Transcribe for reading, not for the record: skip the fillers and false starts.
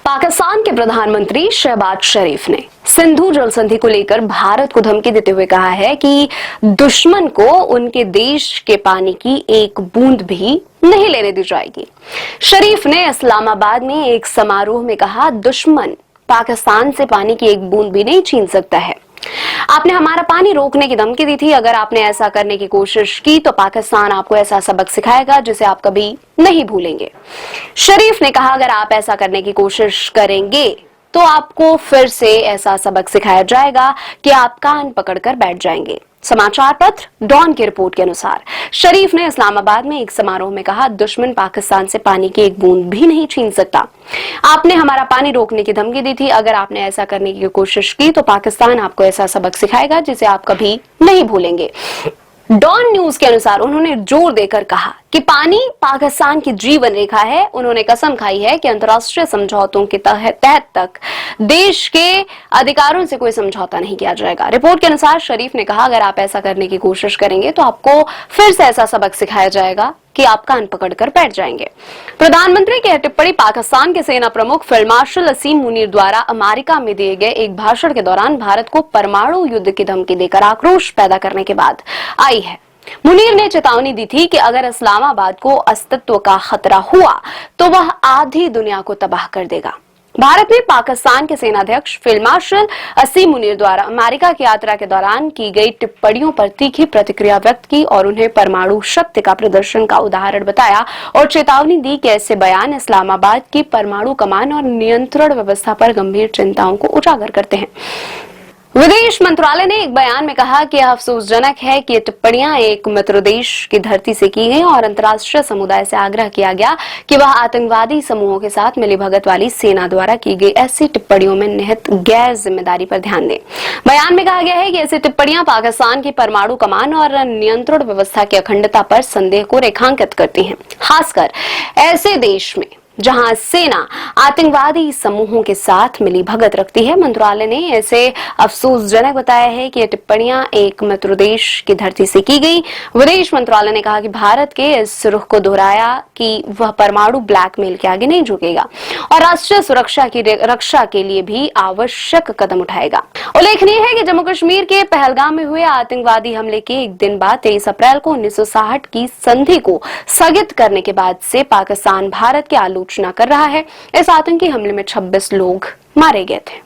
पाकिस्तान के प्रधानमंत्री शहबाज शरीफ ने सिंधु जल संधि को लेकर भारत को धमकी देते हुए कहा है कि दुश्मन को उनके देश के पानी की एक बूंद भी नहीं लेने दी जाएगी। शरीफ ने इस्लामाबाद में एक समारोह में कहा, दुश्मन पाकिस्तान से पानी की एक बूंद भी नहीं छीन सकता है। आपने हमारा पानी रोकने की धमकी दी थी। अगर आपने ऐसा करने की कोशिश की तो पाकिस्तान आपको ऐसा सबक सिखाएगा जिसे आप कभी नहीं भूलेंगे। शरीफ ने कहा, अगर आप ऐसा करने की कोशिश करेंगे तो आपको फिर से ऐसा सबक सिखाया जाएगा कि आप कान पकड़कर बैठ जाएंगे। समाचार पत्र डॉन की रिपोर्ट के अनुसार शरीफ ने इस्लामाबाद में एक समारोह में कहा, दुश्मन पाकिस्तान से पानी की एक बूंद भी नहीं छीन सकता। आपने हमारा पानी रोकने की धमकी दी थी। अगर आपने ऐसा करने की कोशिश की तो पाकिस्तान आपको ऐसा सबक सिखाएगा जिसे आप कभी नहीं भूलेंगे। डॉन न्यूज के अनुसार उन्होंने जोर देकर कहा कि पानी पाकिस्तान की जीवन रेखा है। उन्होंने कसम खाई है कि अंतर्राष्ट्रीय समझौतों के तहत तक देश के अधिकारों से कोई समझौता नहीं किया जाएगा। रिपोर्ट के अनुसार शरीफ ने कहा, अगर आप ऐसा करने की कोशिश करेंगे तो आपको फिर से ऐसा सबक सिखाया जाएगा कि आप कान पकड़कर बैठ जाएंगे। प्रधानमंत्री की टिप्पणी पाकिस्तान के सेना प्रमुख फील्ड मार्शल असीम मुनीर द्वारा अमेरिका में दिए गए एक भाषण के दौरान भारत को परमाणु युद्ध की धमकी देकर आक्रोश पैदा करने के बाद आई है। मुनीर ने चेतावनी दी थी कि अगर इस्लामाबाद को अस्तित्व का खतरा हुआ तो वह आधी दुनिया को तबाह कर देगा। भारत ने पाकिस्तान के सेनाध्यक्ष फील्ड मार्शल असीम मुनीर द्वारा अमेरिका की यात्रा के दौरान की गई टिप्पणियों पर तीखी प्रतिक्रिया व्यक्त की और उन्हें परमाणु शक्ति का प्रदर्शन का उदाहरण बताया और चेतावनी दी कि ऐसे बयान इस्लामाबाद की परमाणु कमान और नियंत्रण व्यवस्था पर गंभीर चिंताओं को उजागर करते हैं। विदेश मंत्रालय ने एक बयान में कहा कि यह अफसोसजनक है कि ये टिप्पणियां एक मित्र देश की धरती से की गई और अंतर्राष्ट्रीय समुदाय से आग्रह किया गया कि वह आतंकवादी समूहों के साथ मिलीभगत वाली सेना द्वारा की गई ऐसी टिप्पणियों में निहित गैर जिम्मेदारी पर ध्यान दें। बयान में कहा गया है कि ऐसी टिप्पणियां पाकिस्तान की परमाणु कमान और नियंत्रण व्यवस्था की अखंडता पर संदेह को रेखांकित करती हैं, खासकर ऐसे देश में जहां सेना आतंकवादी समूहों के साथ मिली भगत रखती है। मंत्रालय ने ऐसे अफसोसजनक बताया है कि ये टिप्पणियां एक मित्र देश की धरती से की गई। विदेश मंत्रालय ने कहा कि भारत के इस रुख को दोहराया कि वह परमाणु ब्लैकमेल के आगे नहीं झुकेगा और राष्ट्रीय सुरक्षा की रक्षा के लिए भी आवश्यक कदम उठाएगा। उल्लेखनीय है कि जम्मू कश्मीर के पहलगाम में हुए आतंकवादी हमले के एक दिन बाद 23 अप्रैल को 1960 की संधि को स्थगित करने के बाद से पाकिस्तान भारत के आलोचना कर रहा है। इस आतंकी हमले में 26 लोग मारे गए थे।